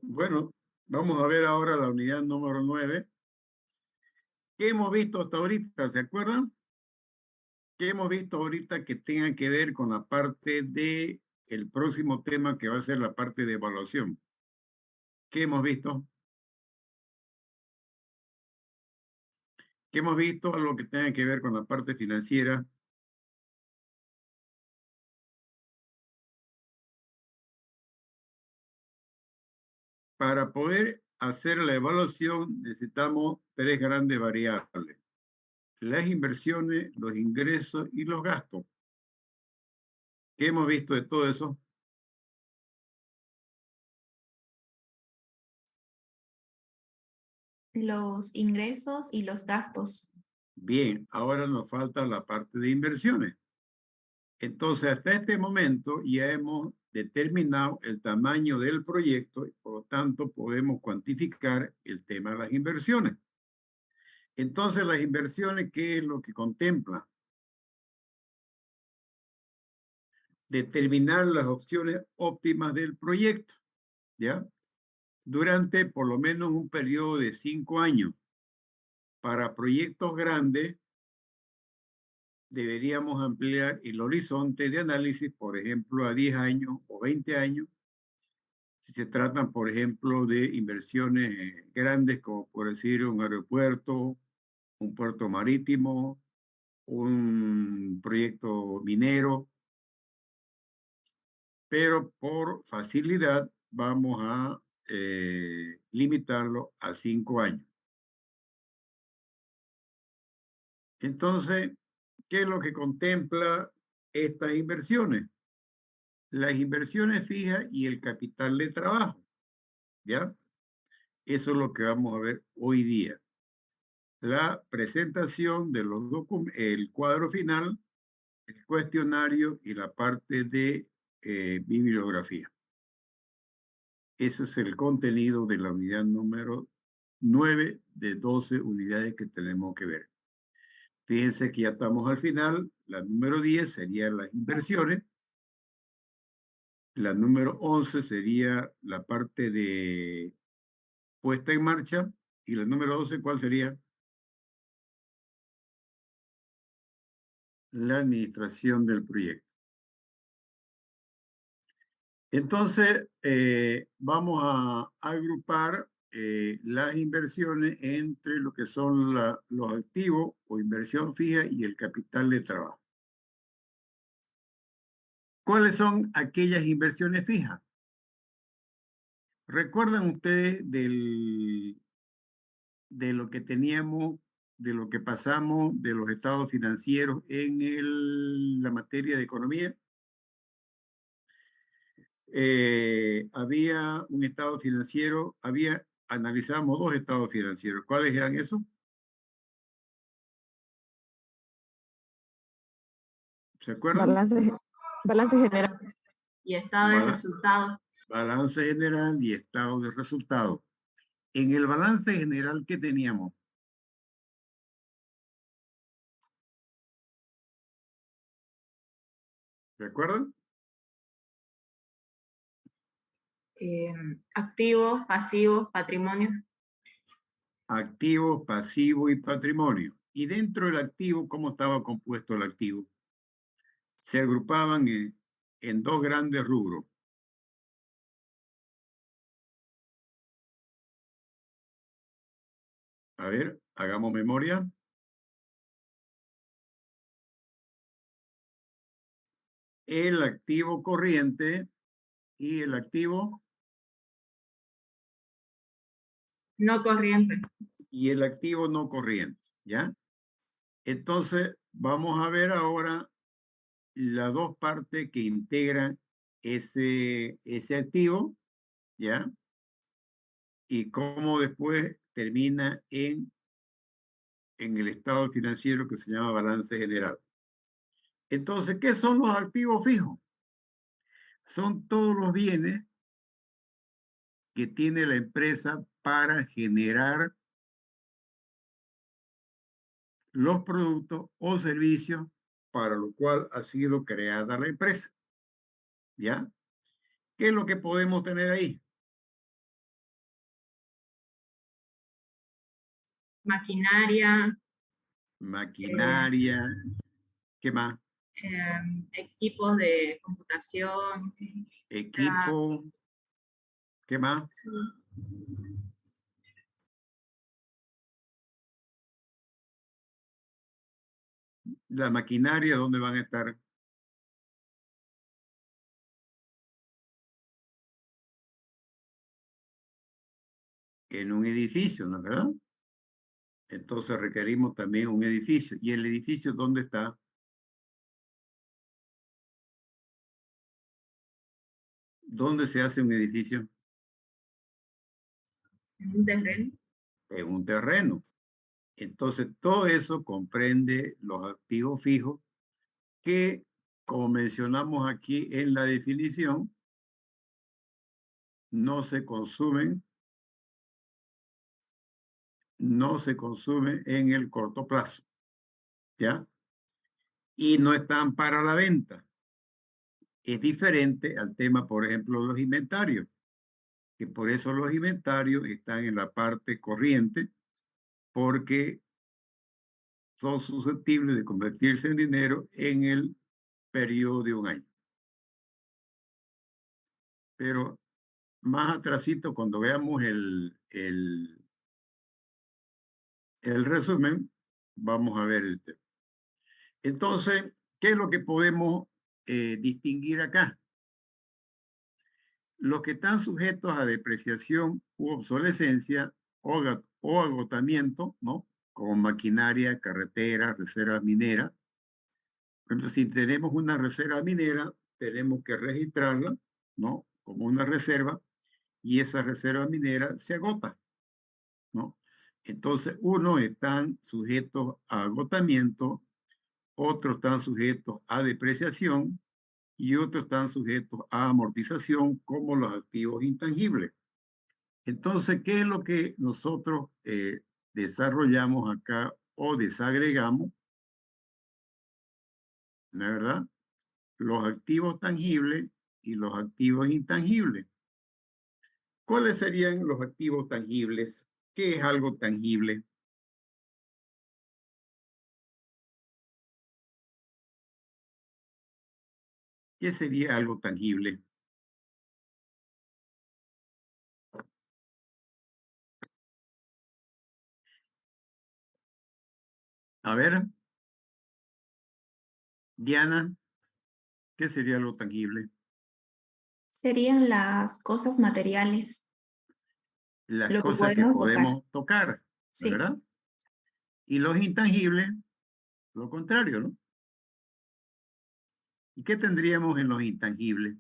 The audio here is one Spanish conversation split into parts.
Bueno, vamos a ver ahora la unidad número 9. ¿Qué hemos visto hasta ahorita? ¿Se acuerdan? ¿Qué hemos visto ahorita que tenga que ver con la parte de el próximo tema que va a ser la parte de evaluación? ¿Qué hemos visto? ¿Qué hemos visto? Algo que tenga que ver con la parte financiera. Para poder hacer la evaluación necesitamos tres grandes variables: las inversiones, los ingresos y los gastos. ¿Qué hemos visto de todo eso? Los ingresos y los gastos. Bien, ahora nos falta la parte de inversiones. Entonces, hasta este momento ya hemos determinado el tamaño del proyecto y por lo tanto podemos cuantificar el tema de las inversiones. Entonces, las inversiones, ¿qué es lo que contempla? Determinar las opciones óptimas del proyecto, ¿ya? Durante por lo menos un periodo de 5 años. Para proyectos grandes, deberíamos ampliar el horizonte de análisis, por ejemplo, a 10 años o 20 años. Si se tratan, por ejemplo, de inversiones grandes, como por decir un aeropuerto, un puerto marítimo, un proyecto minero, pero por facilidad vamos a limitarlo a 5 años. Entonces, ¿qué es lo que contempla estas inversiones? Las inversiones fijas y el capital de trabajo, ¿ya? Eso es lo que vamos a ver hoy día. La presentación de los el cuadro final, el cuestionario y la parte de bibliografía. Eso es el contenido de la unidad número 9 de 12 unidades que tenemos que ver. Fíjense que ya estamos al final. La número 10 sería las inversiones. La número 11 sería la parte de puesta en marcha. Y la número 12, ¿cuál sería? La administración del proyecto. Entonces, vamos a agrupar las inversiones entre lo que son los activos o inversión fija y el capital de trabajo. ¿Cuáles son aquellas inversiones fijas? ¿Recuerdan ustedes de lo que teníamos, de lo que pasamos, de los estados financieros en la materia de economía? Había un estado financiero, analizamos dos estados financieros. ¿Cuáles eran esos? ¿Se acuerdan? Balance general. Y estado de resultados. Balance general y estado de resultados. En el balance general, ¿qué teníamos? ¿Recuerdan? Activos, pasivos, patrimonio. Activo, pasivo y patrimonio. Y dentro del activo, ¿cómo estaba compuesto el activo? Se agrupaban en dos grandes rubros. A ver, hagamos memoria. El activo corriente y el activo no corriente. Y el activo no corriente, ¿ya? Entonces, vamos a ver ahora las dos partes que integran ese activo, ¿ya? Y cómo después termina en el estado financiero que se llama balance general. Entonces, ¿qué son los activos fijos? Son todos los bienes que tiene la empresa para generar los productos o servicios para lo cual ha sido creada la empresa, ¿ya? ¿Qué es lo que podemos tener ahí? Maquinaria, Maquinaria. ¿Qué más? equipos de computación. Equipo. ¿Qué más? Sí. La maquinaria, ¿dónde van a estar? En un edificio, ¿no es verdad? Entonces requerimos también un edificio. ¿Y el edificio dónde está? ¿Dónde se hace un edificio? En un terreno. En un terreno. Entonces, todo eso comprende los activos fijos que, como mencionamos aquí en la definición, no se consumen en el corto plazo, ¿ya? Y no están para la venta. Es diferente al tema, por ejemplo, de los inventarios, que por eso los inventarios están en la parte corriente, porque son susceptibles de convertirse en dinero en el periodo de un año. Pero más atrasito, cuando veamos el resumen, vamos a ver el tema. Entonces, ¿qué es lo que podemos distinguir acá? Los que están sujetos a depreciación u obsolescencia o agotamiento, ¿no? Como maquinaria, carretera, reservas mineras. Por ejemplo, si tenemos una reserva minera, tenemos que registrarla, ¿no? Como una reserva, y esa reserva minera se agota, ¿no? Entonces, unos están sujetos a agotamiento, otros están sujetos a depreciación y otros están sujetos a amortización como los activos intangibles. Entonces, ¿qué es lo que nosotros desarrollamos acá o desagregamos? ¿No es verdad? Los activos tangibles y los activos intangibles. ¿Cuáles serían los activos tangibles? ¿Qué es algo tangible? ¿Qué sería algo tangible? A ver, Diana, ¿qué sería algo tangible? Serían las cosas materiales, Las lo que cosas que podemos tocar. podemos tocar, ¿no es Sí. verdad? Y los intangibles, lo contrario, ¿no? ¿Y qué tendríamos en los intangibles?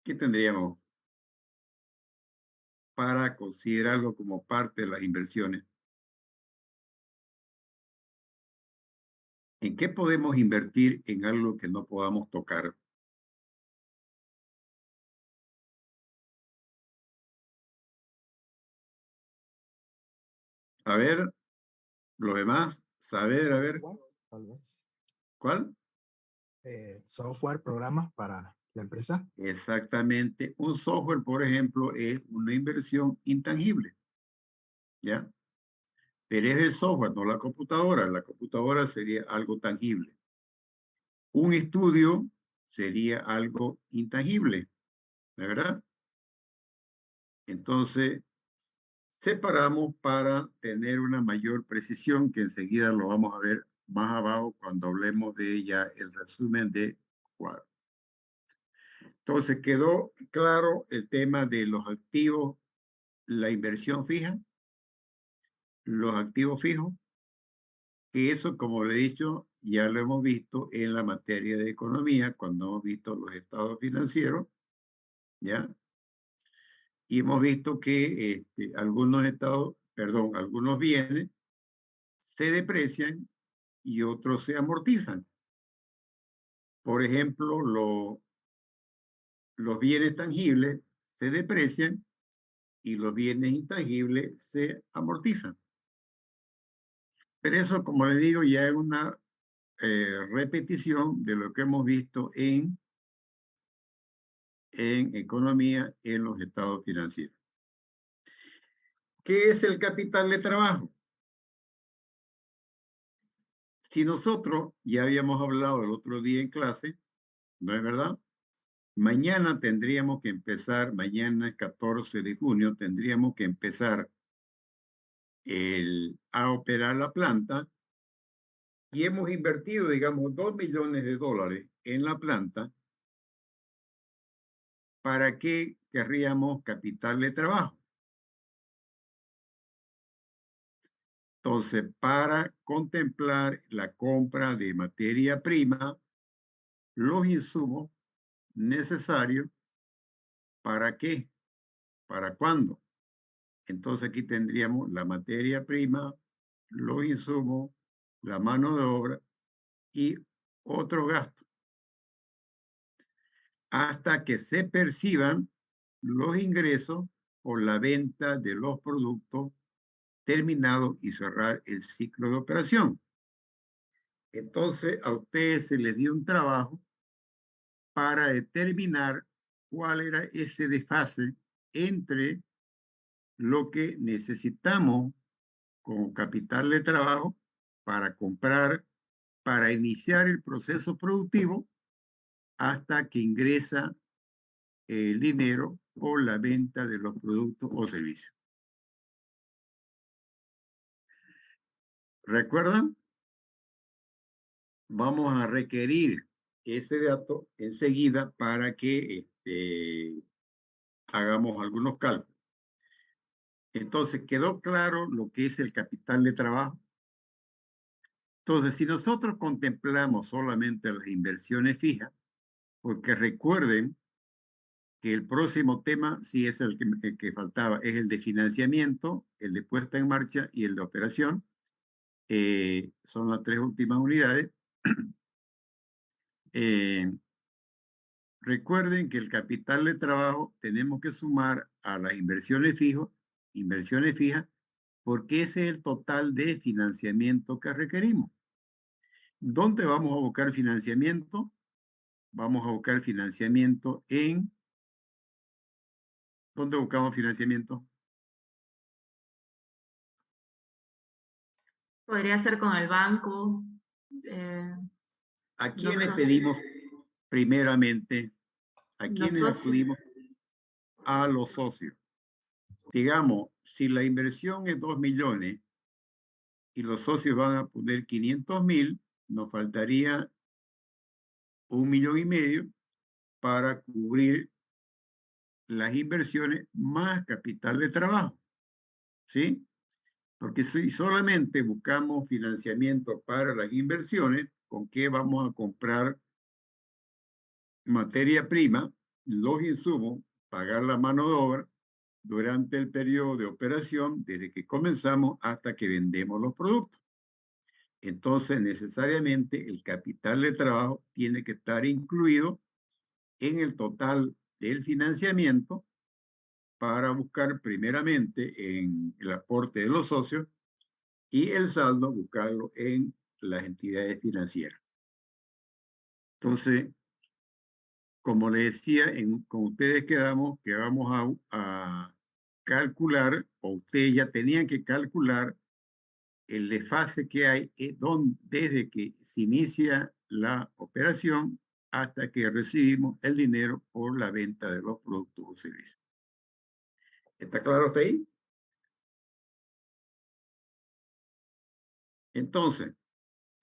¿Qué tendríamos para considerarlo como parte de las inversiones? ¿En qué podemos invertir en algo que no podamos tocar? A ver, los demás, saber, a ver, Software, tal vez. ¿cuál? Software, programas para la empresa. Exactamente. Un software, por ejemplo, es una inversión intangible, ¿ya? Pero es el software, no la computadora. La computadora sería algo tangible. Un estudio sería algo intangible, ¿de verdad? Entonces, separamos para tener una mayor precisión, que enseguida lo vamos a ver más abajo cuando hablemos de ella, el resumen de cuadro. Entonces, quedó claro el tema de los activos, la inversión fija, los activos fijos, que eso, como le he dicho, ya lo hemos visto en la materia de economía, cuando hemos visto los estados financieros, ¿ya? Y hemos visto que algunos estados, perdón, algunos bienes se deprecian y otros se amortizan. Por ejemplo, los bienes tangibles se deprecian y los bienes intangibles se amortizan. Pero eso, como le digo, ya es una repetición de lo que hemos visto en economía en los estados financieros. ¿Qué es el capital de trabajo? Si nosotros ya habíamos hablado el otro día en clase, ¿no es verdad? Mañana tendríamos que empezar, mañana 14 de junio, tendríamos que empezar a operar la planta y hemos invertido, digamos, 2 millones de dólares en la planta. ¿Para qué querríamos capital de trabajo? Entonces, para contemplar la compra de materia prima, los insumos necesarios, ¿para qué? ¿Para cuándo? Entonces aquí tendríamos la materia prima, los insumos, la mano de obra y otro gasto. Hasta que se perciban los ingresos por la venta de los productos terminados y cerrar el ciclo de operación. Entonces a ustedes se les dio un trabajo para determinar cuál era ese desfase entre lo que necesitamos como capital de trabajo para comprar, para iniciar el proceso productivo hasta que ingresa el dinero por la venta de los productos o servicios. ¿Recuerdan? Vamos a requerir ese dato enseguida para que hagamos algunos cálculos. Entonces, ¿quedó claro lo que es el capital de trabajo? Entonces, si nosotros contemplamos solamente las inversiones fijas, porque recuerden que el próximo tema, sí es el que faltaba, es el de financiamiento, el de puesta en marcha y el de operación. Son las 3 últimas unidades. Recuerden que el capital de trabajo tenemos que sumar a las inversiones fijas, porque ese es el total de financiamiento que requerimos. ¿Dónde vamos a buscar financiamiento? Vamos a buscar financiamiento en... ¿Dónde buscamos financiamiento? Podría ser con el banco. ¿A quiénes socios. pedimos primeramente? ¿A Los quiénes socios. acudimos? A los socios. Digamos, si la inversión es 2 millones y los socios van a poner 500,000, nos faltaría 1,5 millones para cubrir las inversiones más capital de trabajo. ¿Sí? Porque si solamente buscamos financiamiento para las inversiones, ¿con qué vamos a comprar materia prima, los insumos, pagar la mano de obra durante el periodo de operación, desde que comenzamos hasta que vendemos los productos? Entonces, necesariamente el capital de trabajo tiene que estar incluido en el total del financiamiento para buscar primeramente en el aporte de los socios y el saldo buscarlo en las entidades financieras. Entonces, como les decía, con ustedes quedamos que vamos a calcular, o ustedes ya tenían que calcular el desfase que hay desde que se inicia la operación hasta que recibimos el dinero por la venta de los productos o servicios. ¿Está claro hasta ahí? Entonces,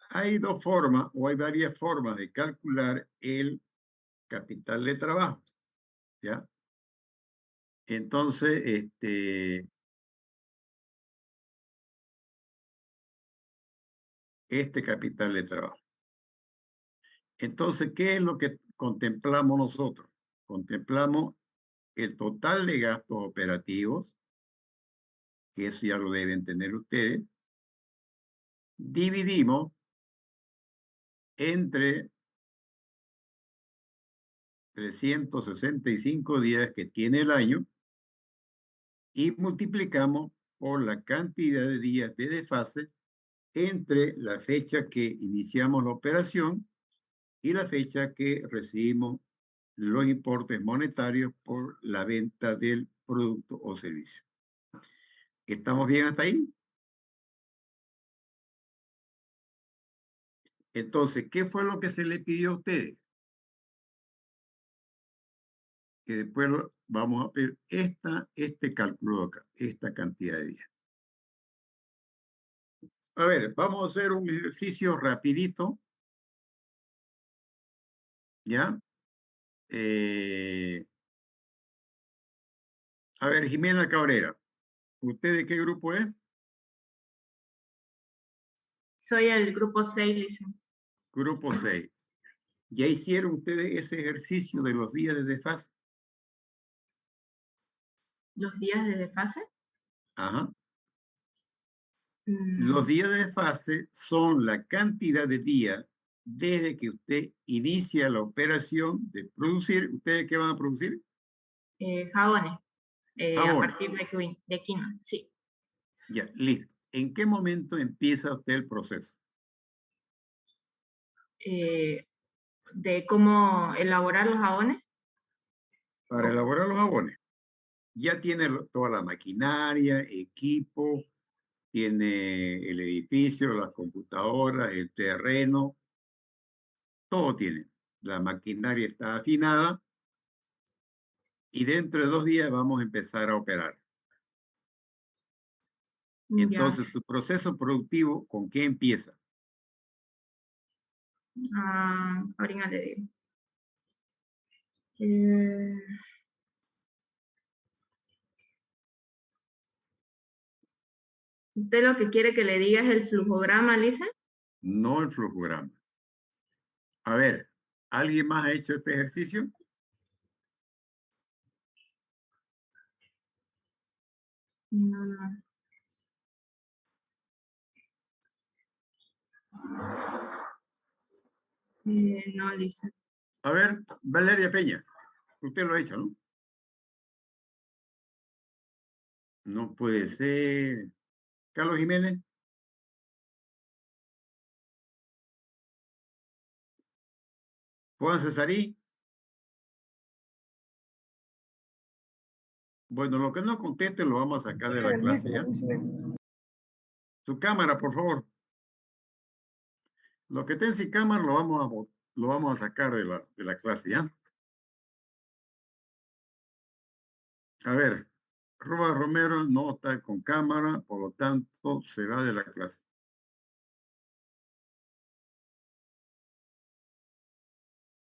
hay dos formas o hay varias formas de calcular el capital de trabajo, ¿ya? Entonces, este capital de trabajo. Entonces, ¿qué es lo que contemplamos nosotros? Contemplamos el total de gastos operativos, que eso ya lo deben tener ustedes. Dividimos entre 365 días que tiene el año y multiplicamos por la cantidad de días de desfase entre la fecha que iniciamos la operación y la fecha que recibimos los importes monetarios por la venta del producto o servicio. ¿Estamos bien hasta ahí? Entonces, ¿qué fue lo que se le pidió a ustedes? Que después vamos a ver este cálculo acá, esta cantidad de días. A ver, vamos a hacer un ejercicio rapidito. ¿Ya? A ver, Jimena Cabrera, ¿usted de qué grupo es? Soy el grupo 6, licenciado. Grupo 6. ¿Ya hicieron ustedes ese ejercicio de los días de desfase? ¿Los días de desfase? Ajá. Mm, Los días de desfase son la cantidad de días desde que usted inicia la operación de producir. ¿Ustedes qué van a producir? jabones, a Jabón. partir de quinoa, sí. Ya, listo. ¿En qué momento empieza usted el proceso? De cómo elaborar los jabones. Para elaborar los jabones. Ya tiene toda la maquinaria, equipo, tiene el edificio, las computadoras, el terreno, todo tiene. La maquinaria está afinada y dentro de 2 días vamos a empezar a operar. Ya. Entonces, su proceso productivo, ¿con qué empieza? Ahorita le digo. Eh, ¿Usted lo que quiere que le diga es el flujograma, Lisa? No el flujograma. A ver, ¿alguien más ha hecho este ejercicio? No. No, Lisa. A ver, Valeria Peña, usted lo ha hecho, ¿no? No puede ser. Carlos Jiménez. Juan Cesarí. Bueno, lo que no conteste lo vamos a sacar de la clase, ¿ya? Su cámara, por favor. Lo que esté sin cámara lo vamos a sacar de la clase, ¿ya? A ver, Roba Romero no está con cámara, por lo tanto, se va de la clase.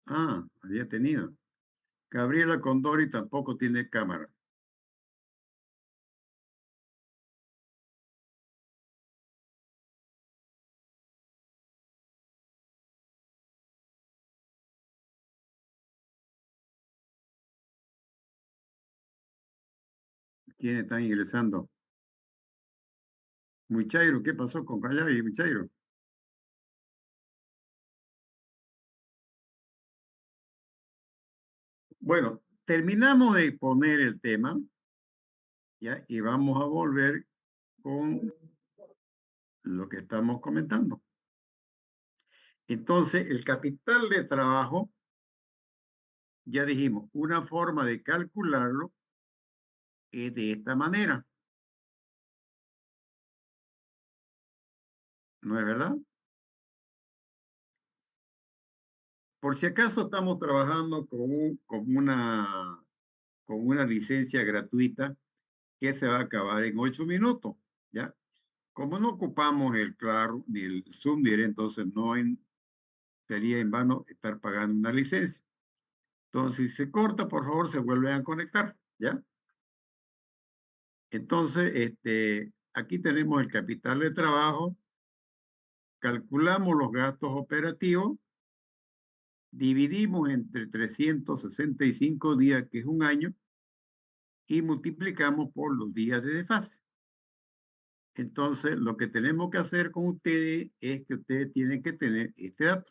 Ah, había tenido. Gabriela Condori tampoco tiene cámara. ¿Quiénes están ingresando? Muchairo, ¿qué pasó con Callavi, Muchairo? Bueno, terminamos de poner el tema, ¿ya? Y vamos a volver con lo que estamos comentando. Entonces, el capital de trabajo, ya dijimos, una forma de calcularlo es de esta manera. ¿No es verdad? Por si acaso estamos trabajando con una licencia gratuita que se va a acabar en 8 minutos, ¿ya? Como no ocupamos el Claro ni el Zoom, entonces sería en vano estar pagando una licencia. Entonces, si se corta, por favor, se vuelven a conectar, ¿ya? Entonces, aquí tenemos el capital de trabajo, calculamos los gastos operativos, dividimos entre 365 días, que es un año, y multiplicamos por los días de desfase. Entonces, lo que tenemos que hacer con ustedes es que ustedes tienen que tener este dato.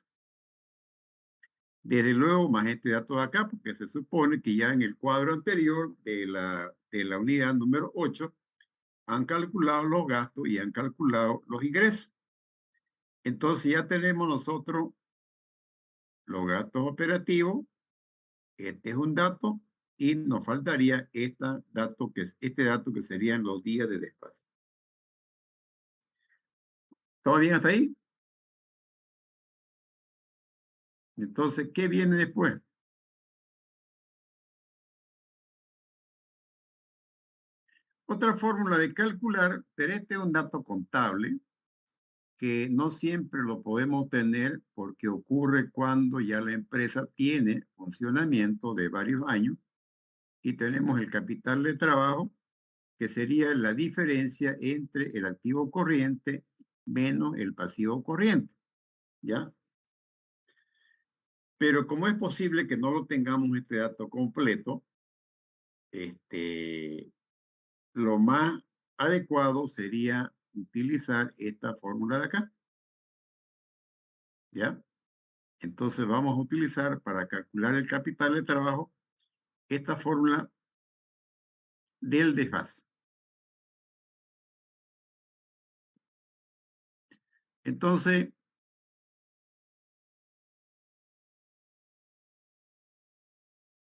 Desde luego, más este dato de acá, porque se supone que ya en el cuadro anterior de la unidad número 8 han calculado los gastos y han calculado los ingresos. Entonces ya tenemos nosotros los gastos operativos. Este es un dato y nos faltaría este dato que serían los días de desfase. ¿Todo bien hasta ahí? Entonces, ¿qué viene después? Otra fórmula de calcular, pero este es un dato contable que no siempre lo podemos tener porque ocurre cuando ya la empresa tiene funcionamiento de varios años y tenemos el capital de trabajo, que sería la diferencia entre el activo corriente menos el pasivo corriente, ¿ya? Pero como es posible que no lo tengamos este dato completo, lo más adecuado sería utilizar esta fórmula de acá, ¿ya? Entonces vamos a utilizar para calcular el capital de trabajo esta fórmula del desfase. Entonces,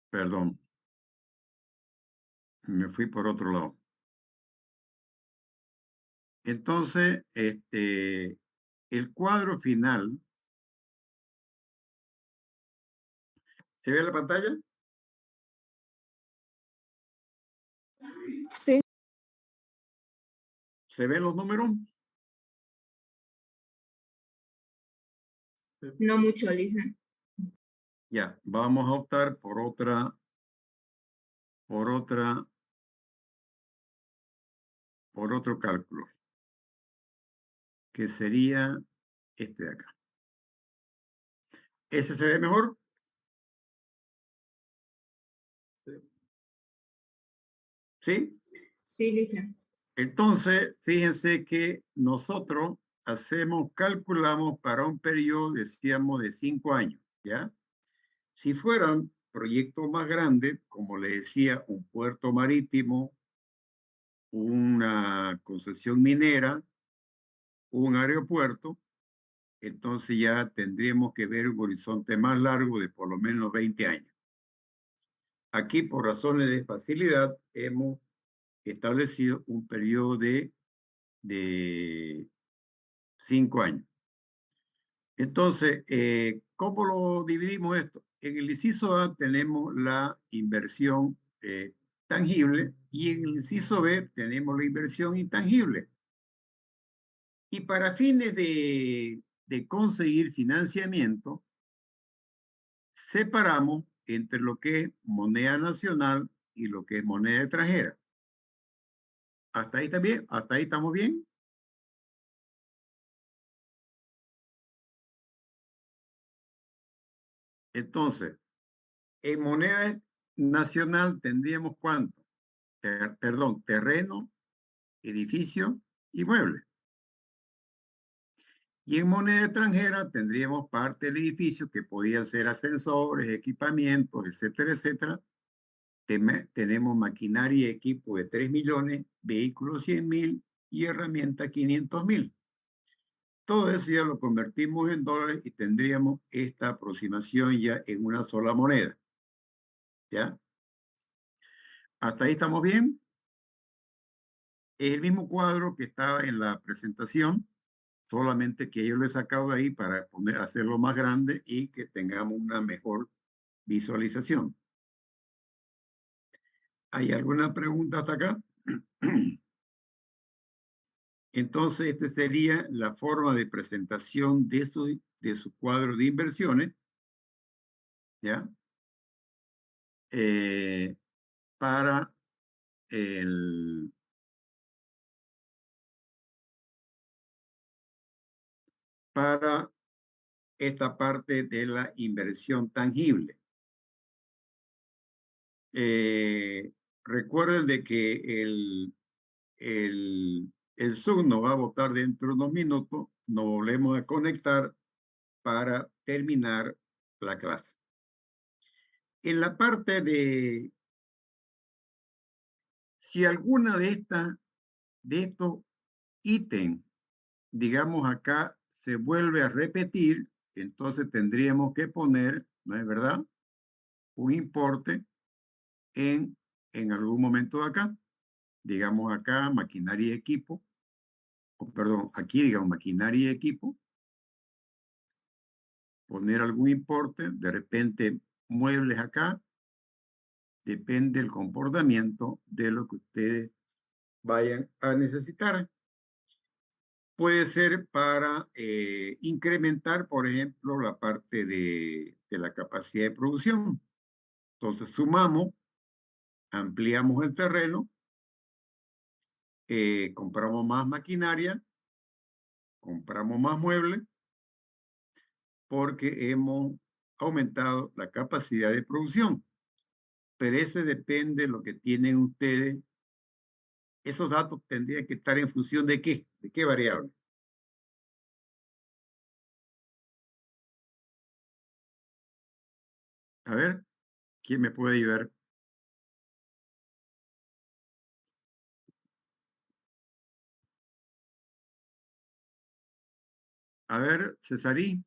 perdón, me fui por otro lado. Entonces, el cuadro final, ¿se ve en la pantalla? Sí, ¿Se ven los números? No mucho, Lisa. Ya, vamos a optar por otro cálculo, que sería este de acá. ¿Ese se ve mejor? ¿Sí? Sí, Lisa. Entonces, fíjense que nosotros calculamos para un periodo, decíamos, de 5 años, ¿ya? Si fueran proyectos más grandes, como le decía, un puerto marítimo, una concesión minera, un aeropuerto, entonces ya tendríamos que ver un horizonte más largo de por lo menos 20 años. Aquí, por razones de facilidad, hemos establecido un periodo de 5 años. Entonces, ¿cómo lo dividimos esto? En el inciso A tenemos la inversión tangible y en el inciso B tenemos la inversión intangible. Y para fines de conseguir financiamiento, separamos entre lo que es moneda nacional y lo que es moneda extranjera. ¿Hasta ahí está bien? ¿Hasta ahí estamos bien? Entonces, en moneda nacional tendríamos ¿cuánto? Perdón, terreno, edificio y muebles. Y en moneda extranjera tendríamos parte del edificio que podían ser ascensores, equipamientos, etcétera, etcétera. Tenemos maquinaria y equipo de 3 millones, vehículos 100.000 y herramientas 500.000. Todo eso ya lo convertimos en dólares y tendríamos esta aproximación ya en una sola moneda. ¿Ya? ¿Hasta ahí estamos bien? Es el mismo cuadro que estaba en la presentación, solamente que yo lo he sacado de ahí para hacerlo más grande y que tengamos una mejor visualización. ¿Hay alguna pregunta hasta acá? Entonces, esta sería la forma de presentación de su cuadro de inversiones, ¿ya? Para esta parte de la inversión tangible. Recuerden de que el Zoom nos va a votar dentro de unos minutos. Nos volvemos a conectar para terminar la clase. En la parte de si alguna de estos ítems, digamos acá, se vuelve a repetir, entonces tendríamos que poner, ¿no es verdad?, un importe en algún momento de acá. Digamos acá, maquinaria y equipo. O perdón, aquí digamos maquinaria y equipo. Poner algún importe, de repente muebles acá. Depende del comportamiento de lo que ustedes vayan a necesitar. Puede ser para incrementar, por ejemplo, la parte de la capacidad de producción. Entonces sumamos, ampliamos el terreno, compramos más maquinaria, compramos más muebles, porque hemos aumentado la capacidad de producción. Pero eso depende de lo que tienen ustedes. Esos datos tendrían que estar en función de qué variable. A ver, ¿quién me puede ayudar? A ver, Cesarí.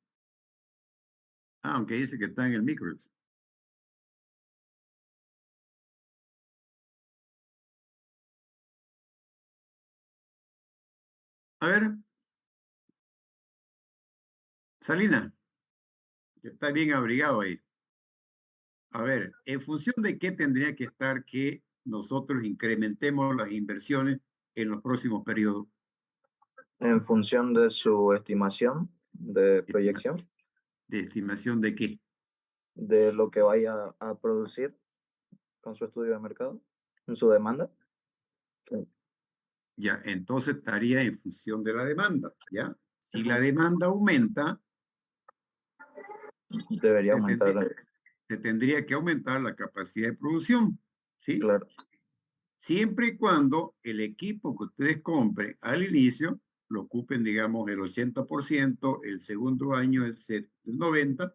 Ah, aunque dice que está en el micro. A ver, Salina, que está bien abrigado ahí. A ver, ¿en función de qué tendría que estar que nosotros incrementemos las inversiones en los próximos periodos? En función de su estimación de proyección, ¿De estimación de qué? de lo que vaya a producir con su estudio de mercado, en su demanda. Sí. Ya, entonces estaría en función de la demanda, ¿ya? Si la demanda aumenta, Debería aumentar, se tendría que aumentar la capacidad de producción, ¿sí? claro. Siempre y cuando el equipo que ustedes compren al inicio lo ocupen, digamos, el 80%, el segundo año el 90%,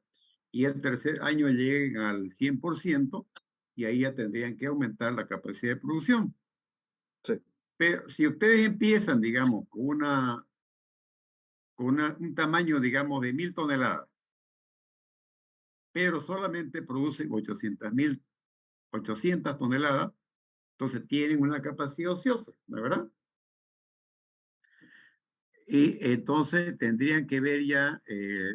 y el tercer año lleguen al 100%, y ahí ya tendrían que aumentar la capacidad de producción. Sí. Pero si ustedes empiezan, digamos, con un tamaño, digamos, de 1000 toneladas, pero solamente producen 800 toneladas, entonces tienen una capacidad ociosa, ¿no es verdad? Y entonces tendrían que ver ya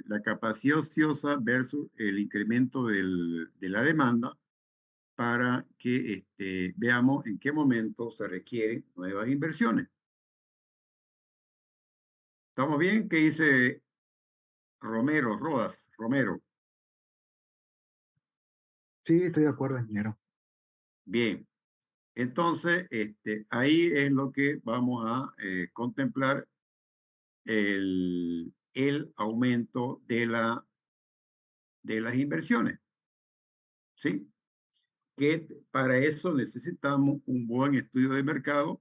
la capacidad ociosa versus el incremento de la demanda para que veamos en qué momento se requieren nuevas inversiones. ¿Estamos bien? ¿Qué dice Rodas, Romero? Sí, estoy de acuerdo, ingeniero. Bien. Entonces, ahí es lo que vamos a contemplar el aumento de las inversiones. ¿Sí? Que para eso necesitamos un buen estudio de mercado,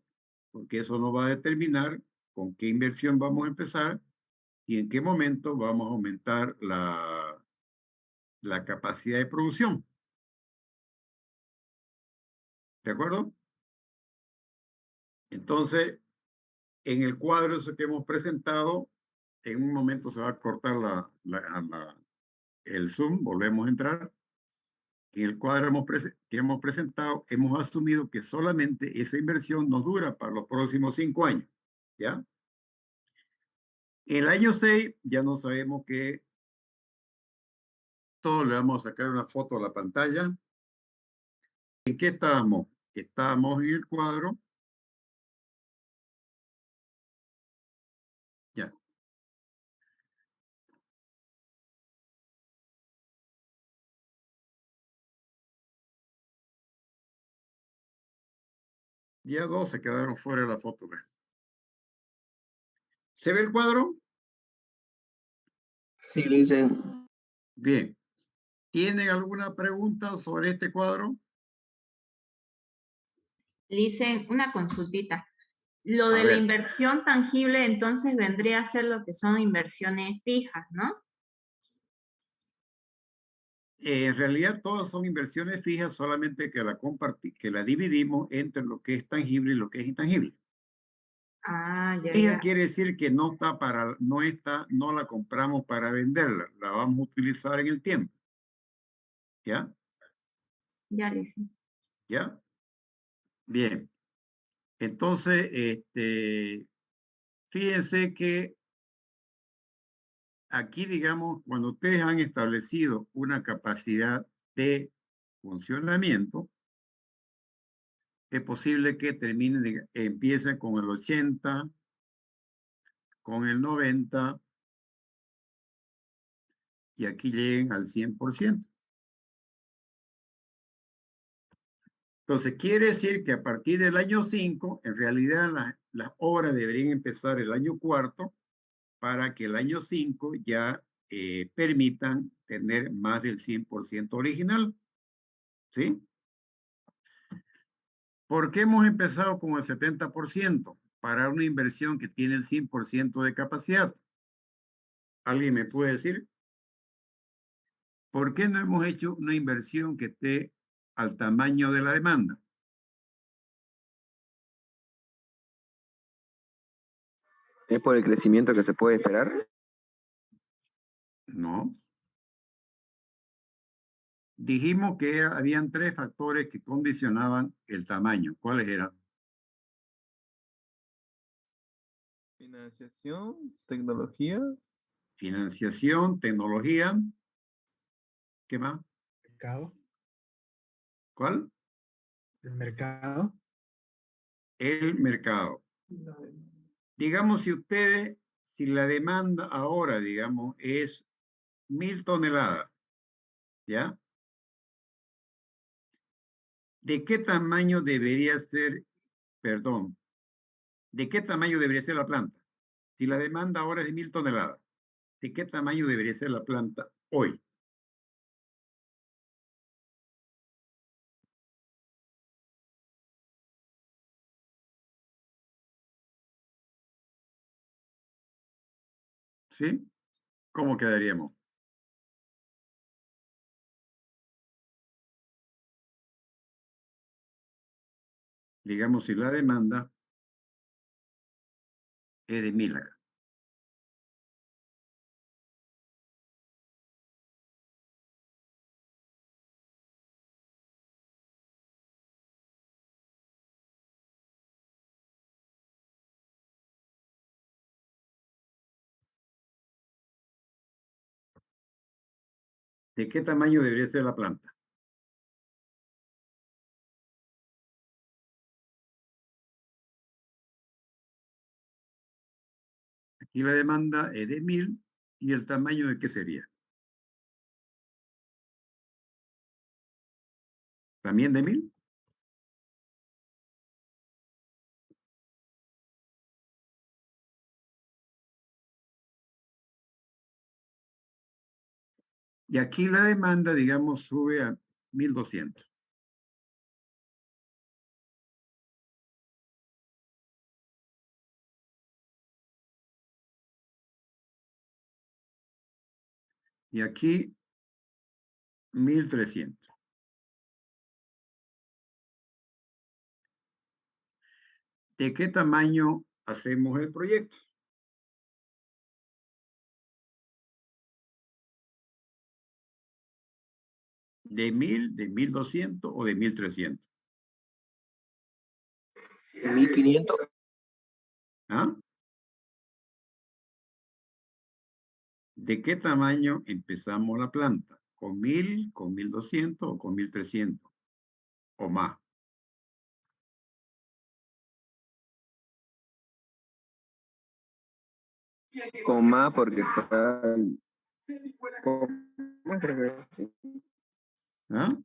porque eso nos va a determinar con qué inversión vamos a empezar y en qué momento vamos a aumentar la capacidad de producción. ¿De acuerdo? Entonces, en el cuadro ese que hemos presentado, en un momento se va a cortar el Zoom, volvemos a entrar. En el cuadro que hemos presentado, hemos asumido que solamente esa inversión nos dura para los próximos 5 años. ¿Ya? El año 6 ya no sabemos qué. Todos le vamos a sacar una foto a la pantalla. ¿En qué estábamos? Estábamos en el cuadro. Ya. Día 2 se quedaron fuera de la foto. ¿Se ve el cuadro? Sí, dicen. Bien. ¿Tienen alguna pregunta sobre este cuadro? Licen, una consultita. Lo A de la ver. inversión tangible entonces vendría a ser lo que son inversiones fijas, ¿no? En realidad todas son inversiones fijas, solamente que la dividimos entre lo que es tangible y lo que es intangible. Ah, ya, Ella ya. quiere decir que no la compramos para venderla, la vamos a utilizar en el tiempo. ¿Ya? Ya, Lice. ¿Ya? Bien. Entonces, fíjense que aquí, digamos, cuando ustedes han establecido una capacidad de funcionamiento, es posible que empiecen con el 80, con el 90 y aquí lleguen al 100%. Entonces, quiere decir que a partir del año 5, en realidad las obras deberían empezar el año cuarto para que el año 5 ya permitan tener más del 100% original. ¿Sí? ¿Por qué hemos empezado con el 70% para una inversión que tiene el 100% de capacidad? ¿Alguien me puede decir? ¿Por qué no hemos hecho una inversión que esté al tamaño de la demanda? ¿Es por el crecimiento que se puede esperar? No. Dijimos que habían 3 factores que condicionaban el tamaño. ¿Cuáles eran? Financiación, tecnología. Financiación, tecnología. ¿Qué más? Mercado. ¿Cuál? El mercado. El mercado. Digamos, si la demanda ahora, digamos, es 1000 toneladas, ¿ya? ¿De qué tamaño debería ser, perdón, de qué tamaño debería ser la planta? Si la demanda ahora es de 1000 toneladas, ¿de qué tamaño debería ser la planta hoy? ¿Sí? ¿Cómo quedaríamos? Digamos, si la demanda es de 1000 acá. ¿De qué tamaño debería ser la planta? Aquí la demanda es de 1000 y el tamaño de qué sería. ¿También de 1000? Y aquí la demanda, digamos, sube a 1200. Y aquí 1300. ¿De qué tamaño hacemos el proyecto? ¿De 1000, de 1200 o de 1300? 1500. ¿Ah? ¿De qué tamaño empezamos la planta? ¿Con 1000, con 1200 o con 1300? ¿O más? Con más porque está... Con más creo que sí. ¿Ah?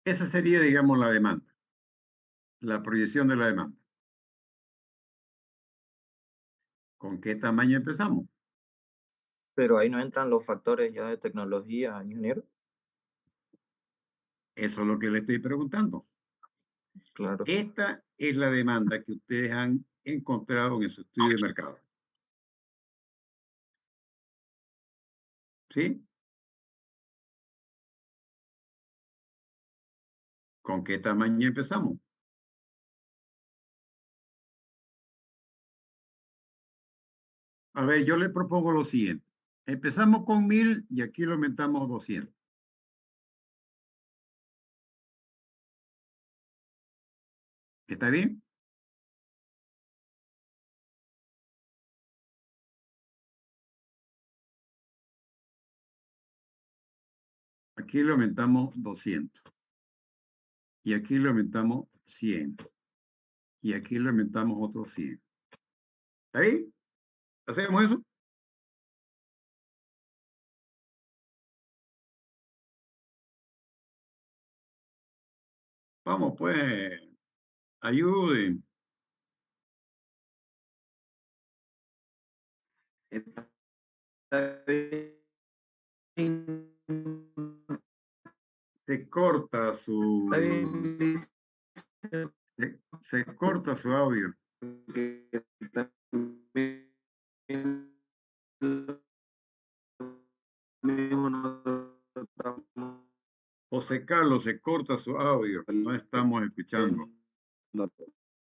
Esa sería, digamos, la demanda. La proyección de la demanda. ¿Con qué tamaño empezamos? Pero ahí no entran los factores ya de tecnología, ingeniero. Eso es lo que le estoy preguntando. Claro. Esta es la demanda que ustedes han encontrado en su estudio de mercado. ¿Sí? ¿Con qué tamaño empezamos? A ver, yo le propongo lo siguiente. Empezamos con 1000 y aquí lo aumentamos a 200. ¿Está bien? Aquí le aumentamos 200. Y aquí le aumentamos 100. Y aquí le aumentamos otros 100. ¿Está bien? ¿Hacemos eso? Vamos, pues, ayuden. Está bien. Se corta su... Está bien, Se corta su audio. que también lo mismo nosotros estamos José Carlos, se corta su audio. No estamos escuchando. no,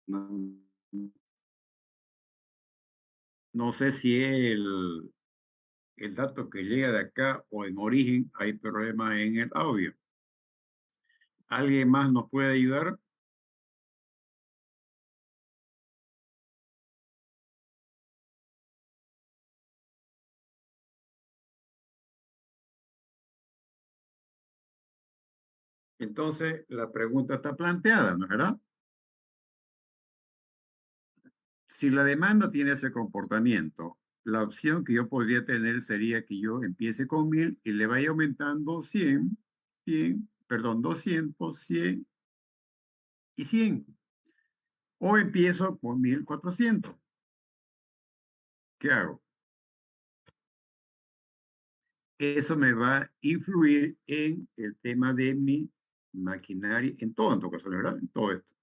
no, No sé si es el dato que llega de acá o en origen hay problemas en el audio. ¿Alguien más nos puede ayudar? Entonces, la pregunta está planteada, ¿no es verdad? Si la demanda tiene ese comportamiento, la opción que yo podría tener sería que yo empiece con 1000 y le vaya aumentando 100, 200, 100 y 100. O empiezo con 1400. ¿Qué hago? Eso me va a influir en el tema de mi maquinaria, en todo, en todo caso, ¿verdad? En todo esto.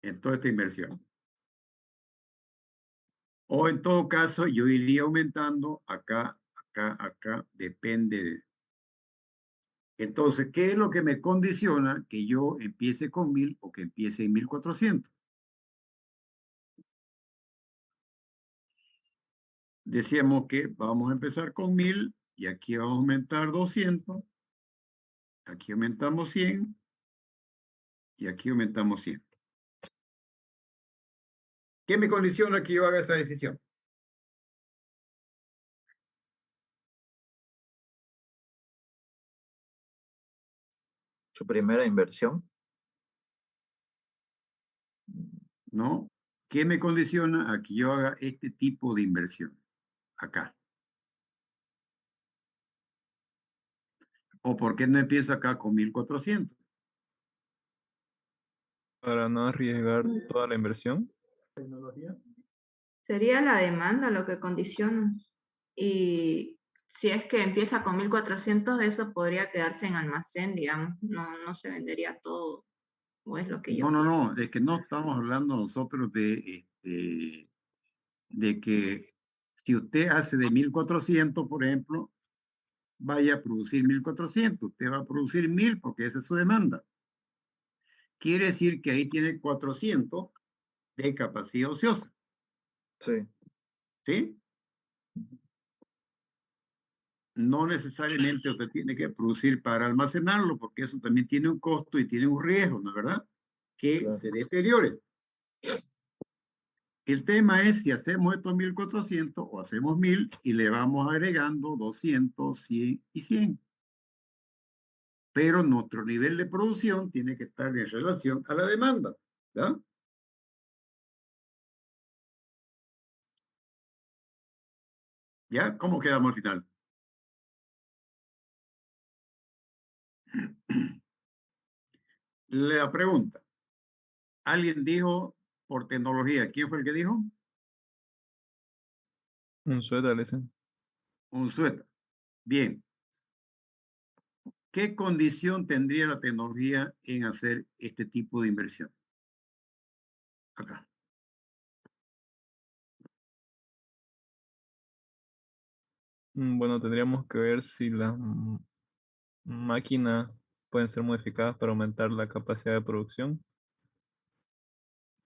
En toda esta inversión. O en todo caso, yo iría aumentando acá, acá, acá, depende de... Entonces, ¿qué es lo que me condiciona que yo empiece con 1000 o que empiece en 1400? Decíamos que vamos a empezar con 1000 y aquí vamos a aumentar 200, aquí aumentamos 100 y aquí aumentamos 100. ¿Qué me condiciona que yo haga esa decisión? Su primera inversión. ¿No? ¿Qué me condiciona a que yo haga este tipo de inversión? Acá. ¿O por qué no empiezo acá con 1400? Para no arriesgar toda la inversión. Sería la demanda lo que condiciona. Y si es que empieza con 1400, eso podría quedarse en almacén, digamos. No se vendería todo, o es lo que yo pienso. No, es que no estamos hablando nosotros de que si usted hace de 1400, por ejemplo, vaya a producir 1400. Usted va a producir 1000 porque esa es su demanda. Quiere decir que ahí tiene 400 de capacidad ociosa. Sí. ¿Sí? No necesariamente usted tiene que producir para almacenarlo, porque eso también tiene un costo y tiene un riesgo, ¿no es verdad? Que Claro. se deteriore. El tema es si hacemos estos 1400 o hacemos 1000 y le vamos agregando 200, 100 y 100. Pero nuestro nivel de producción tiene que estar en relación a la demanda, ¿ya? ¿Ya? ¿Cómo quedamos al final? La pregunta. Alguien dijo por tecnología. ¿Quién fue el que dijo? Un suéter, le dicen. Un suéter. Bien. ¿Qué condición tendría la tecnología en hacer este tipo de inversión? Acá. Bueno, tendríamos que ver si las máquinas pueden ser modificadas para aumentar la capacidad de producción.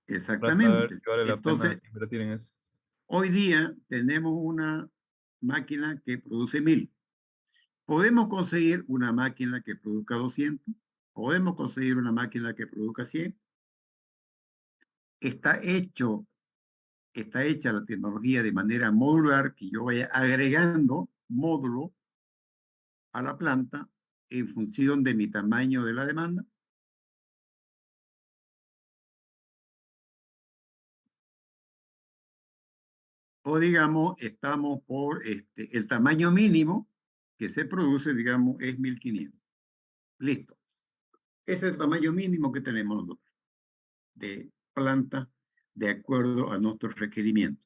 para saber Exactamente. si vale la pena Entonces, invertir en eso. hoy día tenemos una máquina que produce 1000. Podemos conseguir una máquina que produzca 200. Podemos conseguir una máquina que produzca 100. Está hecha la tecnología de manera modular, que yo vaya agregando módulo a la planta en función de mi tamaño de la demanda. O digamos, estamos por el tamaño mínimo que se produce, digamos, es 1500. Listo. Ese es el tamaño mínimo que tenemos nosotros de planta de acuerdo a nuestros requerimientos.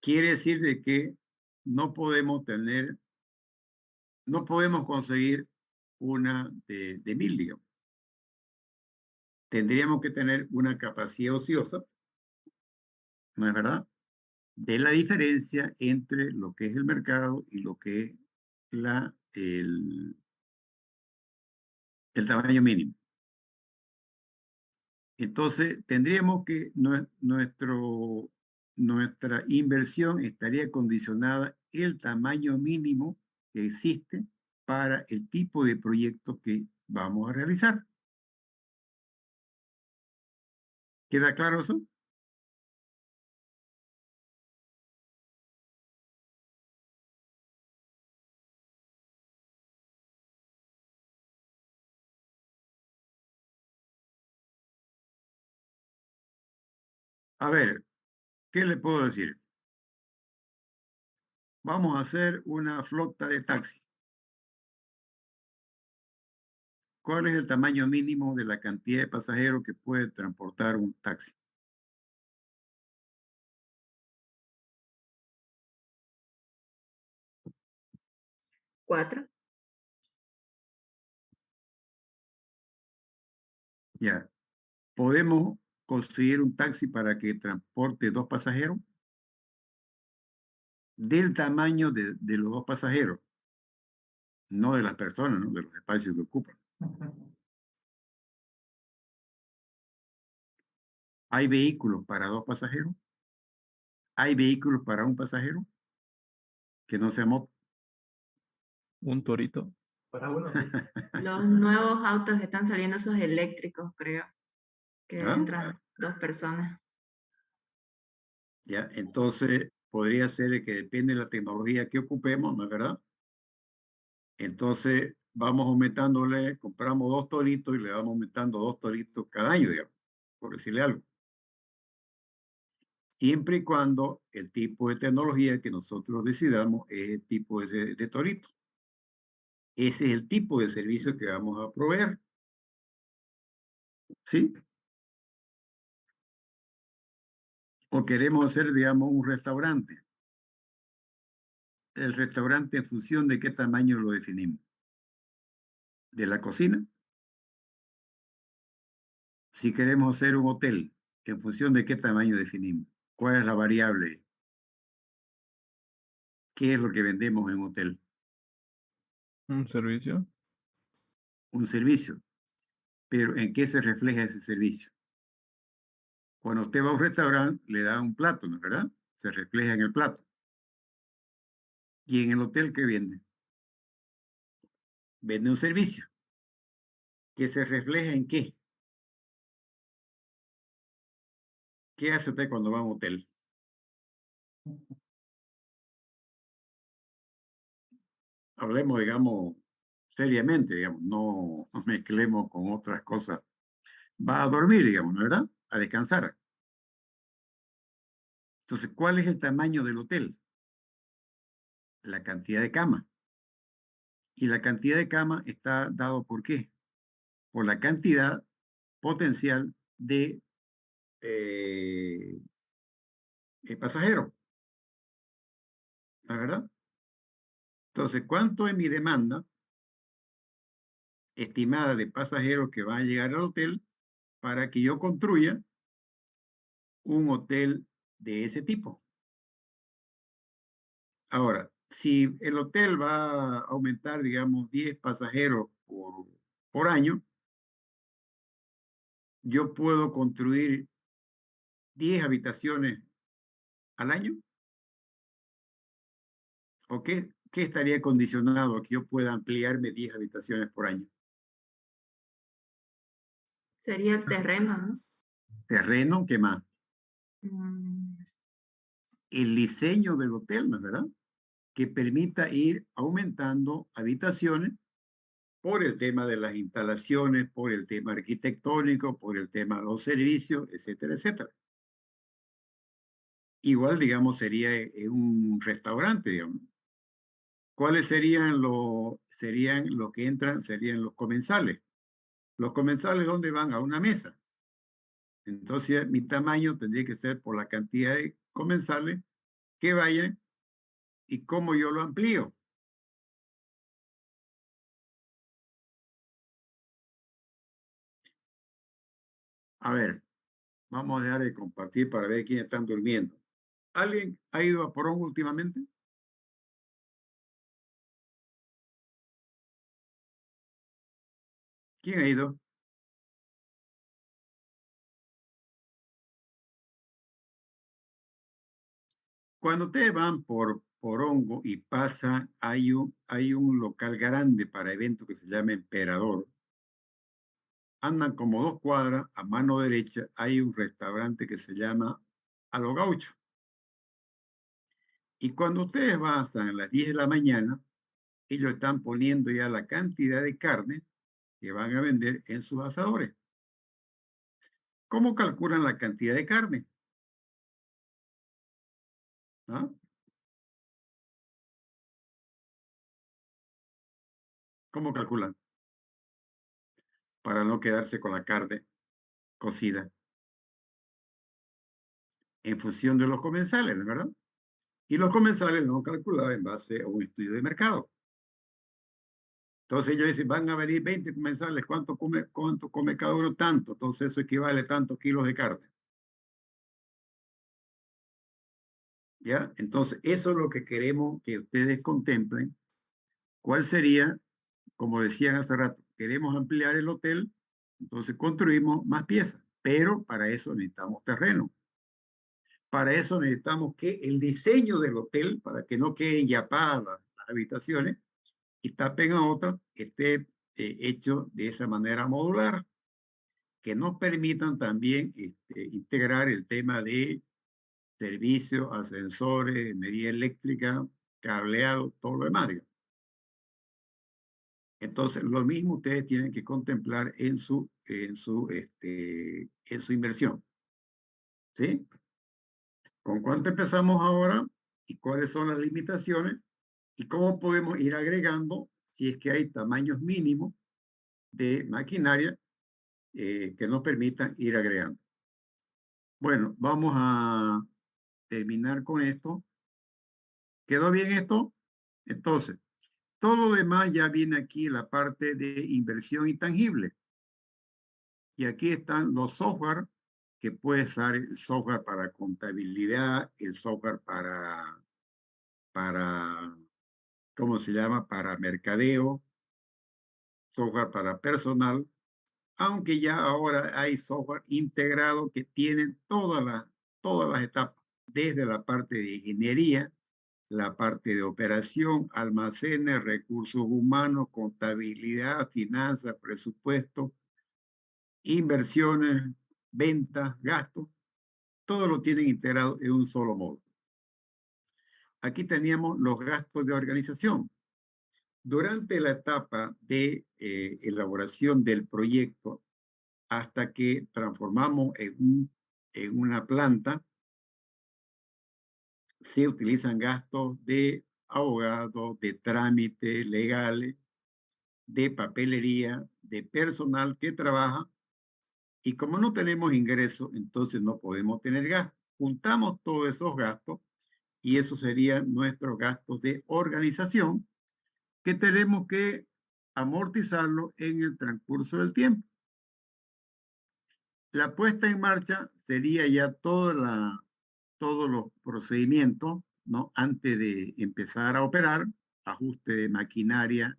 Quiere decir de que no podemos conseguir una de 1000, digamos. Tendríamos que tener una capacidad ociosa, ¿no es verdad?, de la diferencia entre lo que es el mercado y lo que es el tamaño mínimo. Entonces, tendríamos que nuestra inversión estaría condicionada el tamaño mínimo que existe para el tipo de proyecto que vamos a realizar. ¿Queda claro eso? A ver, ¿qué le puedo decir? Vamos a hacer una flota de taxis. ¿Cuál es el tamaño mínimo de la cantidad de pasajeros que puede transportar un taxi? ¿4? Ya. ¿Podemos conseguir un taxi para que transporte 2 pasajeros? Del tamaño de los 2 pasajeros, no de las personas, ¿no?, de los espacios que ocupan. ¿Hay vehículos para 2 pasajeros? ¿Hay vehículos para 1 pasajero? Que no sea moto. Un torito. Para uno, sí. Los nuevos autos que están saliendo, esos eléctricos, creo, que ¿Ah? entran 2 personas. Ya, entonces podría ser que depende de la tecnología que ocupemos, ¿no es verdad? Entonces vamos aumentándole, compramos 2 toritos y le vamos aumentando 2 toritos cada año, digamos, por decirle algo. Siempre y cuando el tipo de tecnología que nosotros decidamos es el tipo de torito. Ese es el tipo de servicio que vamos a proveer. ¿Sí? O queremos hacer, digamos, un restaurante. El restaurante, en función de qué tamaño lo definimos. De la cocina. Si queremos hacer un hotel, en función de qué tamaño definimos. ¿Cuál es la variable? ¿Qué es lo que vendemos en un hotel? Un servicio. Un servicio. Pero ¿en qué se refleja ese servicio? Cuando usted va a un restaurante, le da un plato, ¿no es verdad? Se refleja en el plato. ¿Y en el hotel qué vende? Vende un servicio. ¿Que se refleja en qué? ¿Qué hace usted cuando va a un hotel? Hablemos, digamos, seriamente, digamos, no nos mezclemos con otras cosas. Va a dormir, digamos, ¿no es verdad? A descansar. Entonces, ¿cuál es el tamaño del hotel? La cantidad de camas. Y la cantidad de camas está dado ¿por qué? Por la cantidad potencial de pasajeros. ¿No es verdad? Entonces, ¿cuánto es mi demanda estimada de pasajeros que van a llegar al hotel para que yo construya un hotel de ese tipo? Ahora, si el hotel va a aumentar, digamos, 10 pasajeros por año, yo puedo construir 10 habitaciones al año. ¿O qué estaría condicionado a que yo pueda ampliarme 10 habitaciones por año? Sería el terreno, ¿no? Terreno, ¿qué más? Mm, El diseño del hotel, ¿no es verdad? Que permita ir aumentando habitaciones por el tema de las instalaciones, por el tema arquitectónico, por el tema de los servicios, etcétera, etcétera. Igual, digamos, sería un restaurante, digamos. ¿Cuáles serían los que entran? Serían los comensales. Los comensales, ¿dónde van? A una mesa. Entonces, mi tamaño tendría que ser por la cantidad de comensales que vayan y cómo yo lo amplío. A ver, vamos a dejar de compartir para ver quiénes están durmiendo. ¿Alguien ha ido a Porón últimamente? ¿Quién ha ido? Cuando ustedes van por Porongo y pasan, hay un local grande para eventos que se llama Emperador. Andan como 2 cuadras, a mano derecha hay un restaurante que se llama A lo Gaucho. Y cuando ustedes pasan a las 10 de la mañana, ellos están poniendo ya la cantidad de carne que van a vender en sus asadores. ¿Cómo calculan la cantidad de carne? ¿Ah? ¿Cómo calculan? Para no quedarse con la carne cocida. En función de los comensales, ¿no es verdad? Y los comensales no calculaban en base a un estudio de mercado. Entonces ellos dicen, van a venir 20 comensales, ¿cuánto come cada uno? Tanto. Entonces eso equivale a tantos kilos de carne. ¿Ya? Entonces eso es lo que queremos que ustedes contemplen. ¿Cuál sería? Como decían hace rato, queremos ampliar el hotel, entonces construimos más piezas, pero para eso necesitamos terreno. Para eso necesitamos que el diseño del hotel, para que no queden yapadas las habitaciones y tapen a otras, esté hecho de esa manera modular, que nos permitan también integrar el tema de servicios, ascensores, energía eléctrica, cableado, todo lo demás. Entonces, lo mismo ustedes tienen que contemplar en su inversión. ¿Sí? ¿Con cuánto empezamos ahora? ¿Y cuáles son las limitaciones? ¿Y cómo podemos ir agregando si es que hay tamaños mínimos de maquinaria que nos permitan ir agregando? Bueno, vamos a terminar con esto. ¿Quedó bien esto? Entonces, todo lo demás ya viene aquí la parte de inversión intangible. Y aquí están los software que puede ser el software para contabilidad, el software para, ¿cómo se llama? Para mercadeo, software para personal, aunque ya ahora hay software integrado que tienen todas las etapas, desde la parte de ingeniería, la parte de operación, almacenes, recursos humanos, contabilidad, finanzas, presupuesto, inversiones, ventas, gastos, todo lo tienen integrado en un solo módulo. Aquí teníamos los gastos de organización. Durante la etapa de elaboración del proyecto, hasta que transformamos en una planta, se utilizan gastos de abogados, de trámites legales, de papelería, de personal que trabaja. Y como no tenemos ingresos, entonces no podemos tener gastos. Juntamos todos esos gastos y eso serían nuestros gastos de organización que tenemos que amortizarlo en el transcurso del tiempo. La puesta en marcha sería ya todos los procedimientos, ¿no? Antes de empezar a operar, ajuste de maquinaria,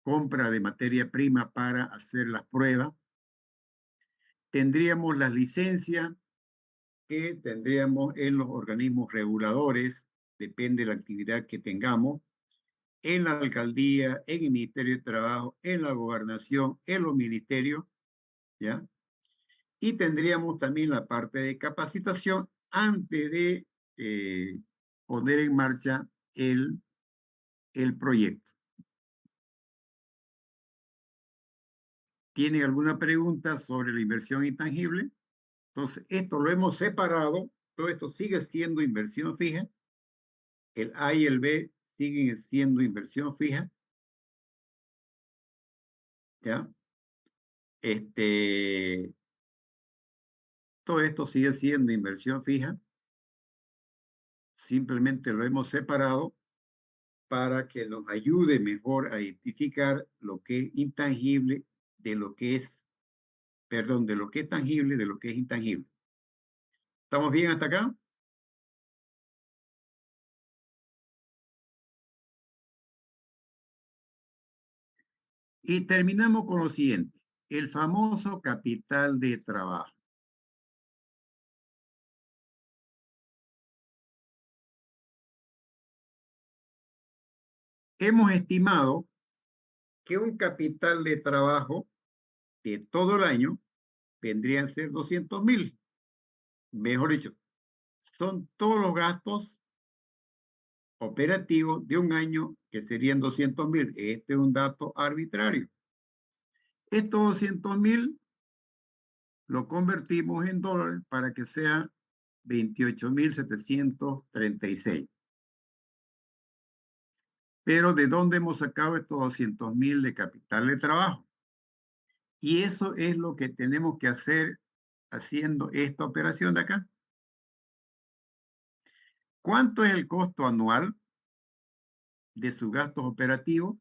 compra de materia prima para hacer las pruebas, tendríamos las licencias que tendríamos en los organismos reguladores, depende de la actividad que tengamos, en la alcaldía, en el Ministerio de Trabajo, en la gobernación, en los ministerios, ¿ya? Y tendríamos también la parte de capacitación antes de poner en marcha el proyecto. ¿Tienen alguna pregunta sobre la inversión intangible? Entonces, esto lo hemos separado. Todo esto sigue siendo inversión fija. El A y el B siguen siendo inversión fija. ¿Ya? Todo esto sigue siendo inversión fija. Simplemente lo hemos separado para que nos ayude mejor a identificar lo que es intangible de lo que es, perdón, de lo que es tangible de lo que es intangible. ¿Estamos bien hasta acá? Y terminamos con lo siguiente, el famoso capital de trabajo. Hemos estimado que un capital de trabajo de todo el año vendrían a ser 200,000. Mejor dicho, son todos los gastos operativos de un año que serían 200,000. Este es un dato arbitrario. Estos 200,000 lo convertimos en dólares para que sea 28,736. Pero ¿de dónde hemos sacado estos 200,000 de capital de trabajo? Y eso es lo que tenemos que hacer haciendo esta operación de acá. ¿Cuánto es el costo anual de sus gastos operativos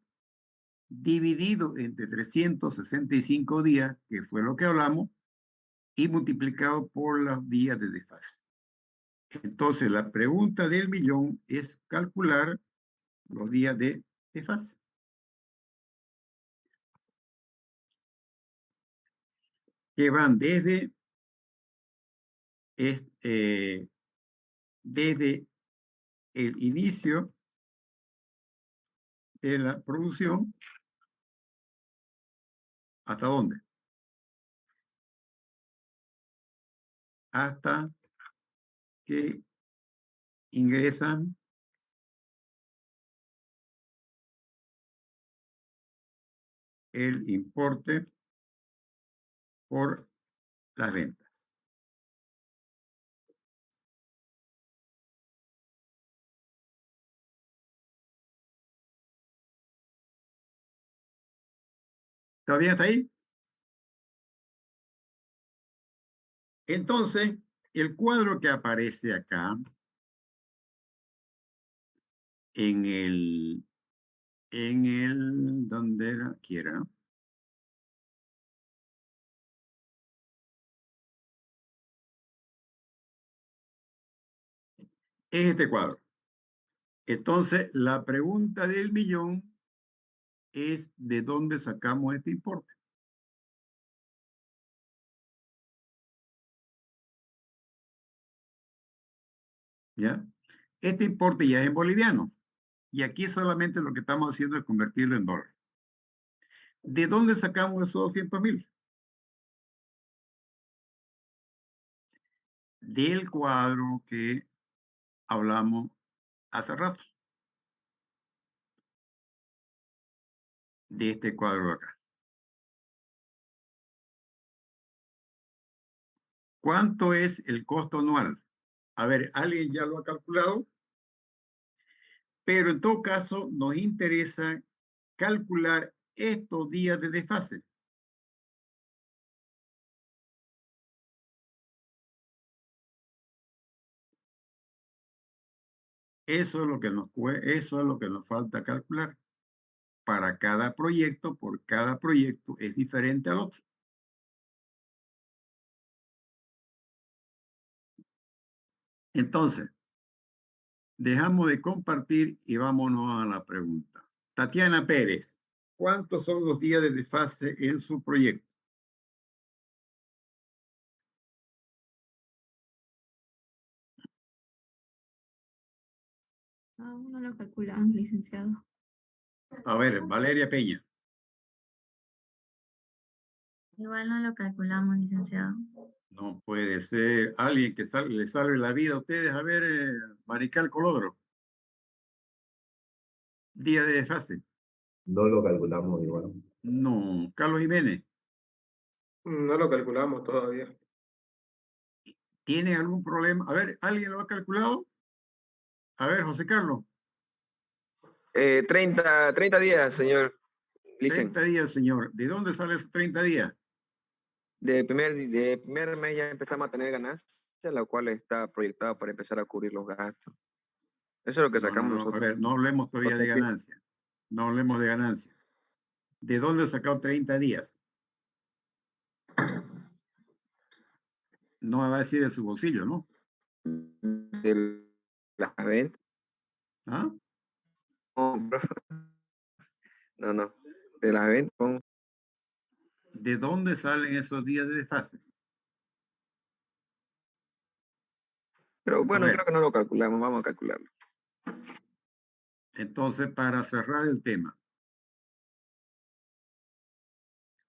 dividido entre 365 días, que fue lo que hablamos, y multiplicado por los días de desfase? Entonces, la pregunta del millón es calcular los días de desfase. Que van desde el inicio de la producción, ¿hasta dónde? Hasta que ingresan el importe por las ventas. ¿Está bien hasta ahí? Entonces, el cuadro que aparece acá ¿dónde era? Aquí era, ¿no? Es este cuadro. Entonces, la pregunta del millón es ¿de dónde sacamos este importe? ¿Ya? Este importe ya es en boliviano. Y aquí solamente lo que estamos haciendo es convertirlo en dólares. ¿De dónde sacamos esos 200,000? Del cuadro que hablamos hace rato. De este cuadro de acá. ¿Cuánto es el costo anual? A ver, ¿alguien ya lo ha calculado? Pero en todo caso, nos interesa calcular estos días de desfase. Eso es lo que nos falta calcular. Para cada proyecto, por cada proyecto es diferente al otro. Entonces, dejamos de compartir y vámonos a la pregunta. Tatiana Pérez, ¿cuántos son los días de desfase en su proyecto? Aún no lo calculamos, licenciado. A ver, Valeria Peña. Igual no lo calculamos, licenciado. No puede ser alguien que le salve la vida a ustedes. A ver, Marical Colodro. Día de desfase. No lo calculamos igual. No. Carlos Jiménez. No lo calculamos todavía. ¿Tienen algún problema? A ver, ¿alguien lo ha calculado? A ver, José Carlos. 30 días, señor. 30 días, señor. ¿De dónde salen esos 30 días? De primer mes ya empezamos a tener ganancias, la cual está proyectada para empezar a cubrir los gastos. Eso es lo que sacamos nosotros. A ver, no hablemos todavía de ganancias. No hablemos de ganancias. ¿De dónde he sacado 30 días? No va a decir de su bolsillo, ¿no? De la venta. ¿Ah? No. De la venta. ¿De dónde salen esos días de desfase? Pero bueno, creo que no lo calculamos, vamos a calcularlo. Entonces, para cerrar el tema,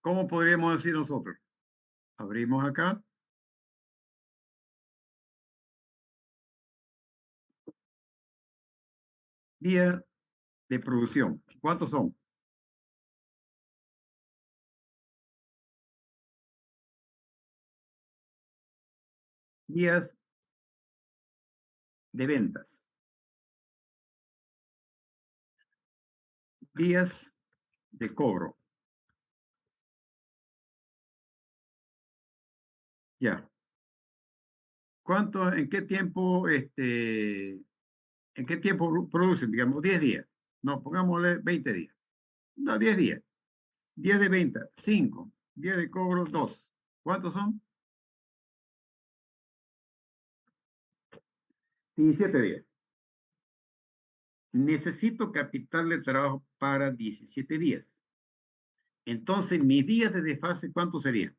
¿cómo podríamos decir nosotros? Abrimos acá. Días de producción. ¿Cuántos son? Días de ventas. Días de cobro. Ya. ¿En qué tiempo, producen? Digamos, 10 días. No, pongámosle 20 días. No, 10 días. 10 de venta, 5. 10 de cobro, 2. ¿Cuántos son? 17 días. Necesito capital de trabajo para 17 días. Entonces, mis días de desfase, ¿cuántos serían?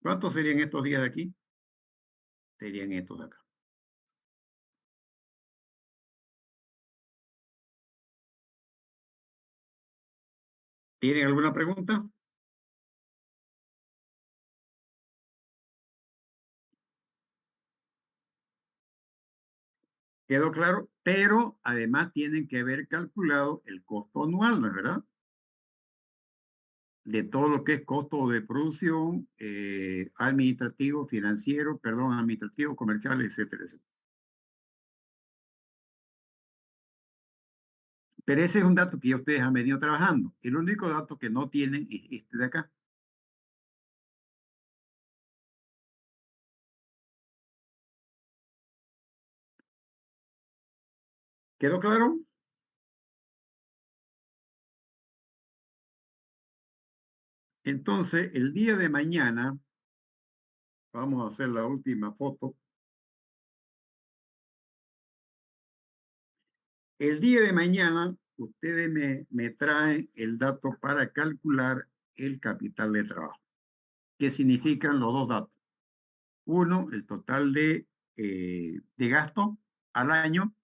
¿Cuántos serían estos días de aquí? Serían estos de acá. ¿Tienen alguna pregunta? ¿Quedó claro? Pero además tienen que haber calculado el costo anual, ¿no es verdad? De todo lo que es costo de producción, administrativo, comercial, etcétera, etcétera. Pero ese es un dato que ya ustedes han venido trabajando. El único dato que no tienen es este de acá. ¿Quedó claro? Entonces, el día de mañana, vamos a hacer la última foto. El día de mañana, ustedes me traen el dato para calcular el capital de trabajo. ¿Qué significan los dos datos? Uno, el total de gasto al año,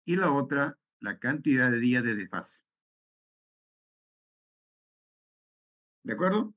y la otra, la cantidad de días de desfase. ¿De acuerdo?